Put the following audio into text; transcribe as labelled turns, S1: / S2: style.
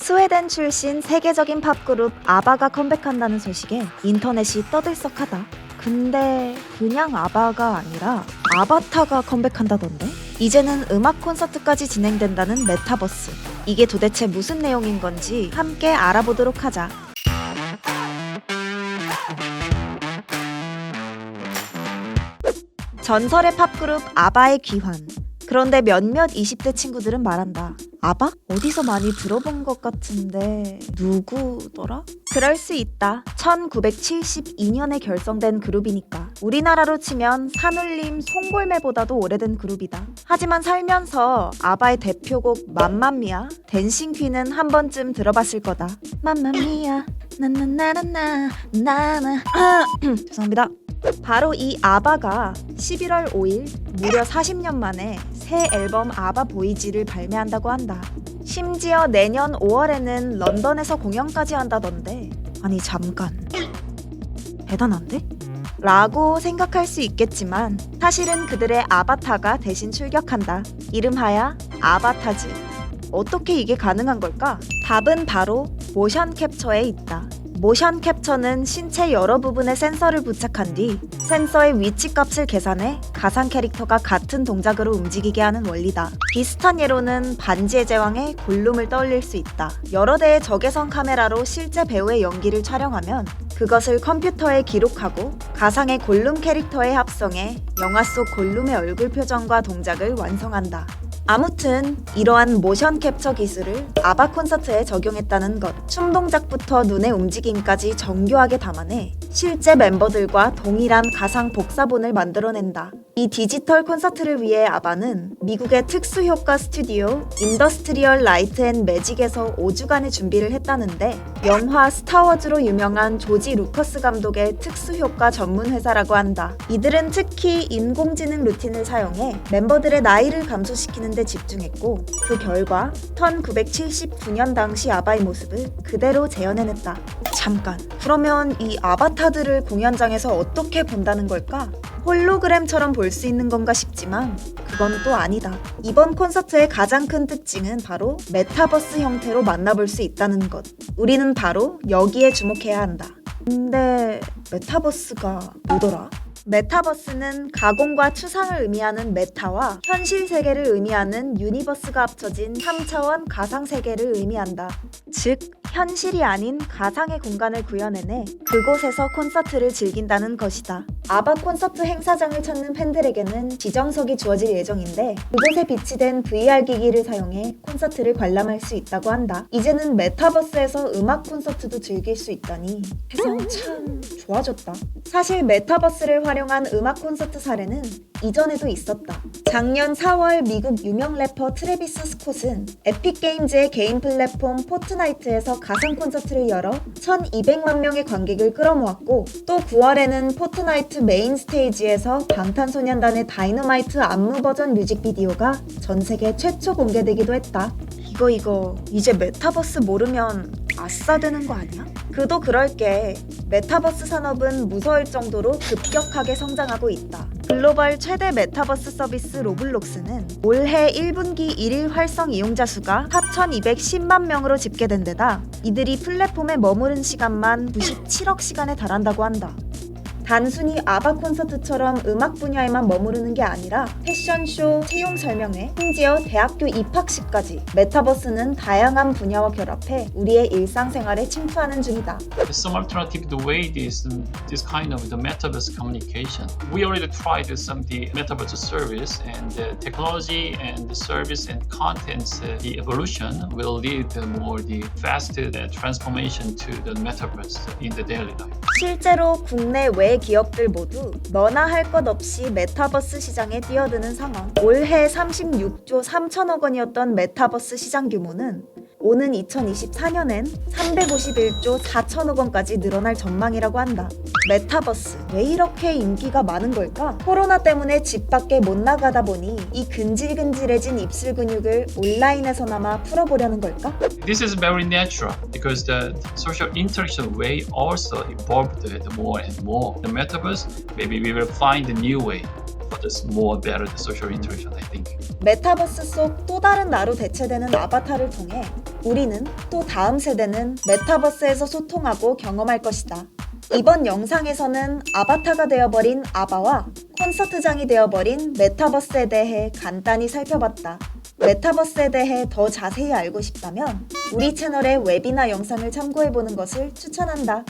S1: 스웨덴 출신 세계적인 팝그룹 아바가 컴백한다는 소식에 인터넷이 떠들썩하다. 근데 그냥 아바가 아니라 아바타가 컴백한다던데? 이제는 음악 콘서트까지 진행된다는 메타버스. 이게 도대체 무슨 내용인 건지 함께 알아보도록 하자. 전설의 팝그룹 아바의 귀환. 그런데 몇몇 20대 친구들은 말한다. 아바? 어디서 많이 들어본 것 같은데 누구더라? 그럴 수 있다. 1972년에 결성된 그룹이니까. 우리나라로 치면 산울림 송골매보다도 오래된 그룹이다. 하지만 살면서 아바의 대표곡 맘마미아, 댄싱 퀸은 한 번쯤 들어봤을 거다. 맘마미아 나나나나나 나나 죄송합니다. 바로 이 아바가 11월 5일 무려 40년 만에 새 앨범 아바 보이지를 발매한다고 한다. 심지어 내년 5월에는 런던에서 공연까지 한다던데. 아니 잠깐, 대단한데? 라고 생각할 수 있겠지만 사실은 그들의 아바타가 대신 출격한다. 이름하야 아바타즈. 어떻게 이게 가능한 걸까? 답은 바로 모션 캡처에 있다. 모션 캡처는 신체 여러 부분에 센서를 부착한 뒤 센서의 위치값을 계산해 가상 캐릭터가 같은 동작으로 움직이게 하는 원리다. 비슷한 예로는 반지의 제왕의 골룸을 떠올릴 수 있다. 여러 대의 적외선 카메라로 실제 배우의 연기를 촬영하면 그것을 컴퓨터에 기록하고 가상의 골룸 캐릭터에 합성해 영화 속 골룸의 얼굴 표정과 동작을 완성한다. 아무튼 이러한 모션 캡처 기술을 아바 콘서트에 적용했다는 것. 춤 동작부터 눈의 움직임까지 정교하게 담아내 실제 멤버들과 동일한 가상 복사본을 만들어낸다. 이 디지털 콘서트를 위해 아바는 미국의 특수효과 스튜디오 인더스트리얼 라이트 앤 매직에서 5주간의 준비를 했다는데, 영화 스타워즈로 유명한 조지 루커스 감독의 특수효과 전문 회사라고 한다. 이들은 특히 인공지능 루틴을 사용해 멤버들의 나이를 감소시키는 데 집중했고, 그 결과 1979년 당시 아바의 모습을 그대로 재현해냈다. 잠깐, 그러면 이 아바타들을 공연장에서 어떻게 본다는 걸까? 홀로그램처럼 볼 수 있는 건가 싶지만 그건 또 아니다. 이번 콘서트의 가장 큰 특징은 바로 메타버스 형태로 만나볼 수 있다는 것. 우리는 바로 여기에 주목해야 한다. 근데 메타버스가 뭐더라? 메타버스는 가공과 추상을 의미하는 메타와 현실 세계를 의미하는 유니버스가 합쳐진 3차원 가상 세계를 의미한다. 즉, 현실이 아닌 가상의 공간을 구현해내 그곳에서 콘서트를 즐긴다는 것이다. 아바 콘서트 행사장을 찾는 팬들에게는 지정석이 주어질 예정인데, 그곳에 비치된 VR 기기를 사용해 콘서트를 관람할 수 있다고 한다. 이제는 메타버스에서 음악 콘서트도 즐길 수 있다니 세상 참 좋아졌다. 사실 메타버스를 활용한 음악 콘서트 사례는 이전에도 있었다. 작년 4월 미국 유명 래퍼 트래비스 스콧은 에픽게임즈의 개인 플랫폼 포트나이트에서 가상 콘서트를 열어 1200만 명의 관객을 끌어모았고, 또 9월에는 포트나이트 메인 스테이지에서 방탄소년단의 다이너마이트 안무 버전 뮤직비디오가 전세계 최초 공개되기도 했다. 이거 이제 메타버스 모르면 아싸 되는 거 아니야? 그도 그럴게. 메타버스 산업은 무서울 정도로 급격하게 성장하고 있다. 글로벌 최대 메타버스 서비스 로블록스는 올해 1분기 1일 활성 이용자 수가 4,210만 명으로 집계된 데다 이들이 플랫폼에 머무른 시간만 97억 시간에 달한다고 한다. 단순히 아바 콘서트처럼 음악 분야에만 머무르는 게 아니라 패션쇼, 채용 설명회, 심지어 대학교 입학식까지 메타버스는 다양한 분야와 결합해 우리의 일상생활에 침투하는 중이다.
S2: Some alternative the way this kind of the metaverse communication. We already tried some the metaverse service, and the technology and the service and contents the evolution will lead more the faster transformation to the metaverse in the daily life.
S1: 실제로 국내 외 기업들 모두 너나 할 것 없이 메타버스 시장에 뛰어드는 상황. 올해 36조 3천억 원이었던 메타버스 시장 규모는 오는 2024년엔 351조 4천억 원까지 늘어날 전망이라고 한다. 메타버스, 왜 이렇게 인기가 많은 걸까? 코로나 때문에 집 밖에 못 나가다 보니 이 근질근질해진 입술 근육을 온라인에서나마 풀어보려는 걸까?
S2: This is very natural because the social interaction way also evolved more and more. The metaverse, maybe we will find a new way. But it's more better the social interaction, I think.
S1: 메타버스 속 또 다른 나로 대체되는 아바타를 통해 우리는 또 다음 세대는 메타버스에서 소통하고 경험할 것이다. 이번 영상에서는 아바타가 되어버린 아바와 콘서트장이 되어버린 메타버스에 대해 간단히 살펴봤다. 메타버스에 대해 더 자세히 알고 싶다면 우리 채널의 웨비나 영상을 참고해보는 것을 추천한다.